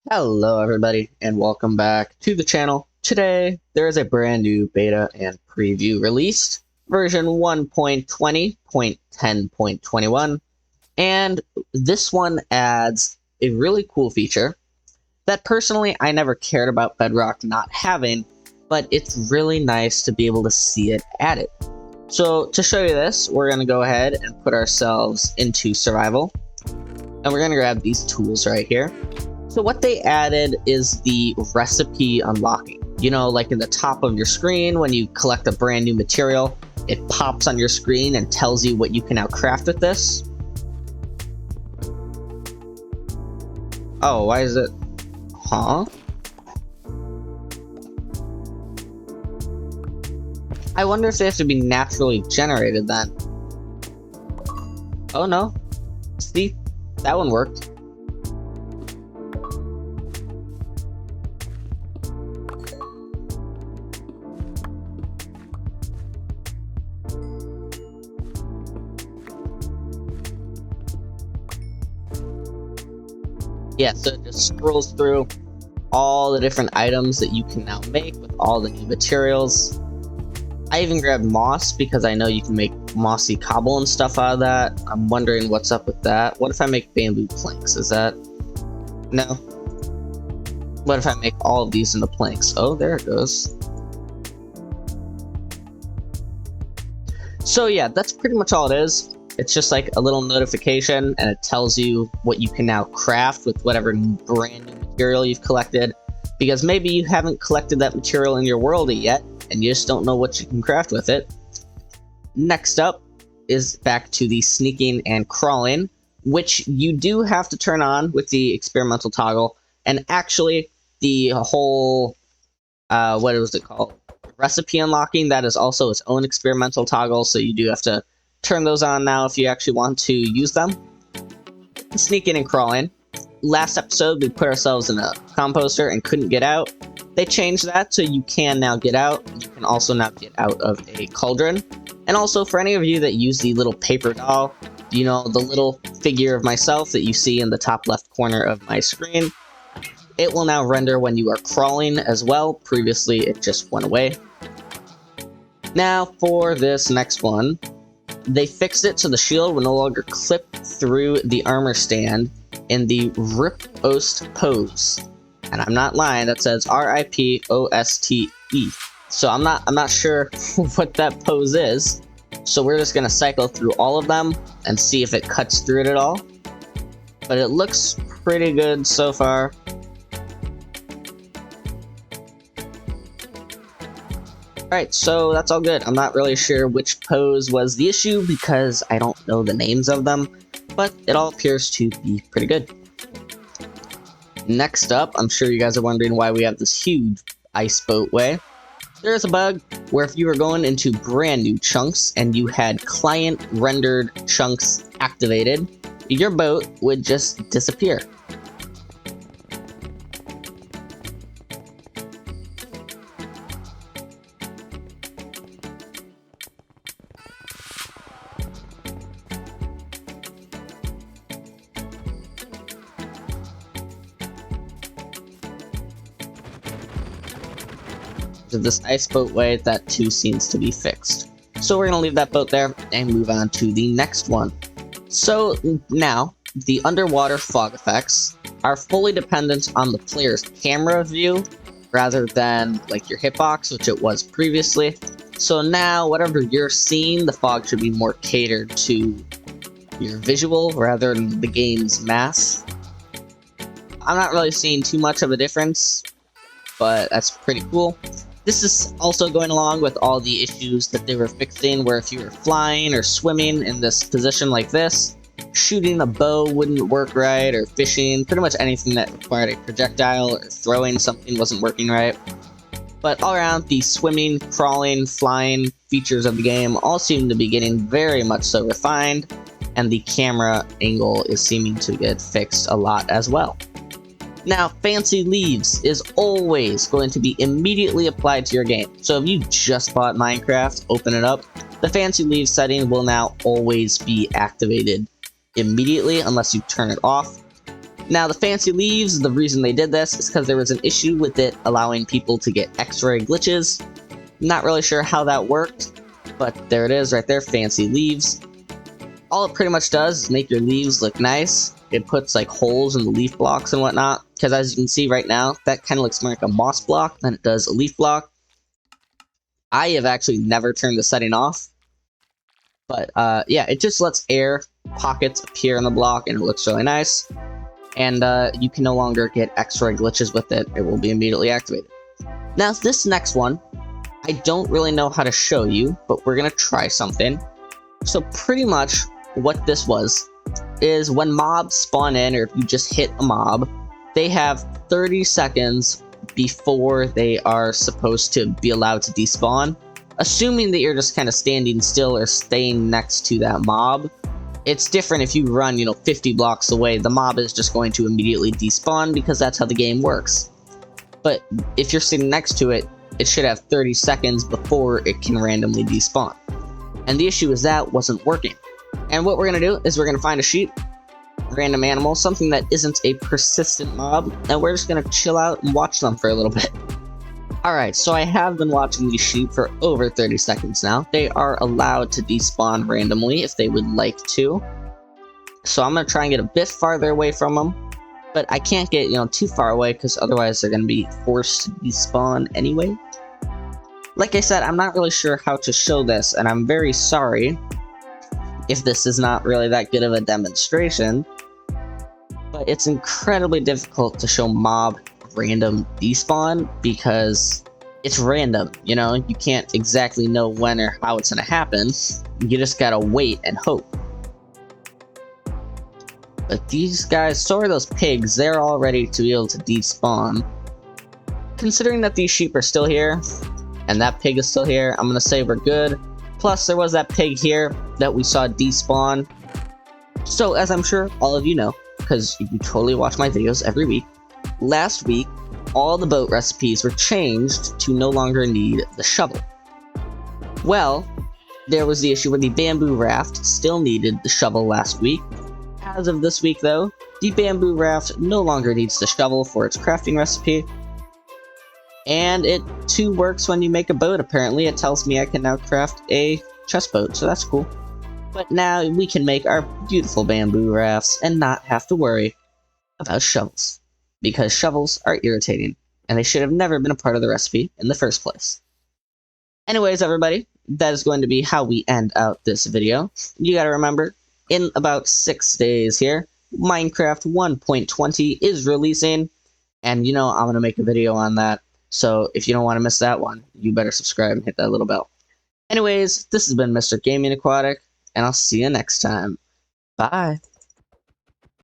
Hello everybody and welcome back to the channel. Today there is a brand new beta and preview released, version 1.20.10.21, and this one adds a really cool feature that personally I never cared about Bedrock not having, but it's really nice to be able to see it added. So to show you this, we're going to go ahead and put ourselves into survival, and we're going to grab these tools right here. So what they added is the recipe unlocking. You know, like in the top of your screen, when you collect a brand new material, it pops on your screen and tells you what you can now craft with this. Oh, why is it? Huh? I wonder if they have to be naturally generated then. Oh no. See, that one worked. Yeah, so it just scrolls through all the different items that you can now make with all the new materials. I even grabbed moss because I know you can make mossy cobble and stuff out of that. I'm wondering what's up with that. What if I make bamboo planks? Is that... No. What if I make all of these into planks? Oh, there it goes. So yeah, that's pretty much all it is. It's just like a little notification, and it tells you what you can now craft with whatever brand new material you've collected, because maybe you haven't collected that material in your world yet, and you just don't know what you can craft with it. Next up is back to the sneaking and crawling, which you do have to turn on with the experimental toggle, and actually the whole, what was it called? Recipe unlocking, that is also its own experimental toggle, so you do have to turn those on now if you actually want to use them. Sneaking and crawling. Last episode we put ourselves in a composter and couldn't get out. They changed that so you can now get out. You can also now get out of a cauldron. And also for any of you that use the little paper doll, you know, the little figure of myself that you see in the top left corner of my screen, it will now render when you are crawling as well. Previously it just went away. Now for this next one, they fixed it so the shield will no longer clip through the armor stand in the Riposte pose. And I'm not lying, that says R-I-P-O-S-T-E. So I'm not sure what that pose is. So we're just gonna cycle through all of them and see if it cuts through it at all. But it looks pretty good so far. Alright, so that's all good. I'm not really sure which pose was the issue because I don't know the names of them, but it all appears to be pretty good. Next up, I'm sure you guys are wondering why we have this huge ice boatway. There's a bug where if you were going into brand new chunks and you had client rendered chunks activated, your boat would just disappear. To this ice boatway, that too seems to be fixed. So we're going to leave that boat there and move on to the next one. So now, the underwater fog effects are fully dependent on the player's camera view rather than like your hitbox, which it was previously. So now, whatever you're seeing, the fog should be more catered to your visual rather than the game's mass. I'm not really seeing too much of a difference, but that's pretty cool. This is also going along with all the issues that they were fixing, where if you were flying or swimming in this position like this, shooting a bow wouldn't work right, or fishing, pretty much anything that required a projectile or throwing something wasn't working right. But all around, the swimming, crawling, flying features of the game all seem to be getting very much so refined, and the camera angle is seeming to get fixed a lot as well. Now, Fancy Leaves is always going to be immediately applied to your game. So if you just bought Minecraft, open it up, the Fancy Leaves setting will now always be activated immediately unless you turn it off. Now the fancy leaves, the reason they did this is because there was an issue with it allowing people to get X-ray glitches. Not really sure how that worked, but there it is right there, fancy leaves. All it pretty much does is make your leaves look nice. It puts like holes in the leaf blocks and whatnot, because as you can see right now, that kind of looks more like a moss block than it does a leaf block. I have actually never turned the setting off, but yeah, it just lets air pockets appear in the block and it looks really nice. And you can no longer get X-ray glitches with it. It will be immediately activated. Now this next one, I don't really know how to show you, but we're gonna try something. So pretty much what this was is when mobs spawn in, or if you just hit a mob, they have 30 seconds before they are supposed to be allowed to despawn. Assuming that you're just kind of standing still or staying next to that mob. It's different if you run, 50 blocks away. The mob is just going to immediately despawn because that's how the game works. But if you're sitting next to it, it should have 30 seconds before it can randomly despawn. And the issue is that wasn't working. And what we're going to do is we're going to find a sheep, random animal, something that isn't a persistent mob, and we're just going to chill out and watch them for a little bit. Alright, so I have been watching these sheep for over 30 seconds now. They are allowed to despawn randomly if they would like to. So I'm going to try and get a bit farther away from them. But I can't get, too far away because otherwise they're going to be forced to despawn anyway. Like I said, I'm not really sure how to show this, and I'm very sorry if this is not really that good of a demonstration. But it's incredibly difficult to show mob random despawn because it's random, you can't exactly know when or how it's gonna happen. You just gotta wait and hope. But these guys, so are those pigs, they're all ready to be able to despawn. Considering that these sheep are still here, and that pig is still here, I'm gonna say we're good. Plus, there was that pig here that we saw despawn. So, as I'm sure all of you know, because you totally watch my videos every week, last week, all the boat recipes were changed to no longer need the shovel. Well, there was the issue where the bamboo raft still needed the shovel last week. As of this week, though, the bamboo raft no longer needs the shovel for its crafting recipe. And it too works when you make a boat, apparently. It tells me I can now craft a chest boat, so that's cool. But now we can make our beautiful bamboo rafts and not have to worry about shovels. Because shovels are irritating, and they should have never been a part of the recipe in the first place. Anyways, everybody, that is going to be how we end out this video. You gotta remember, in about 6 days here, Minecraft 1.20 is releasing, and I'm gonna make a video on that. So if you don't want to miss that one, you better subscribe and hit that little bell. Anyways, this has been Mr. Gaming Aquatic, and I'll see you next time. Bye.